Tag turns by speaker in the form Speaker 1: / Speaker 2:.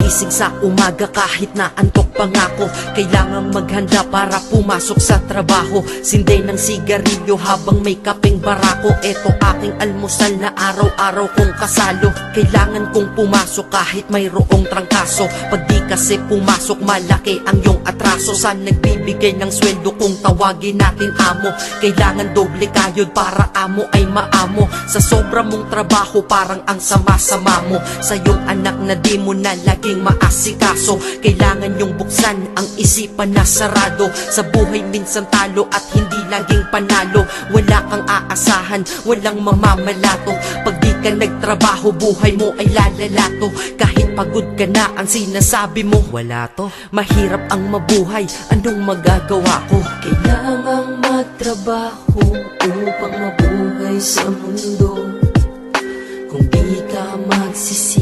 Speaker 1: gising sa umaga kahit na antok pa nga ako. Kailangang maghanda para pumasok sa trabaho. Sinday ng sigarilyo habang may kapeng barako. Eto aking almusal na araw-araw kong kasalo. Kailangan kong pumasok kahit mayroong trangkaso. Pag di kasi pumasok malaki ang iyong atraso. Saan nagbibigay ng sweldo kung tawagin natin amo? Kailangan doble kayod para amo ay maamo. Sa sobra mong trabaho parang ang sama-sama mo. Sa iyong anak na di mo na laging maasikaso. Kailangan yung buksan ang isipan na sarado. Sa buhay minsan talo at hindi laging panalo. Wala kang aasahan, walang mamamalato. Pag di ka nagtrabaho buhay mo ay lalalato. Kahit pagod ka na ang sinasabi mo wala to. Mahirap ang mabuhay, anong magagawa ko?
Speaker 2: Kailangang magtrabaho upang mabuhay sa mundo. Kung di ka magsisi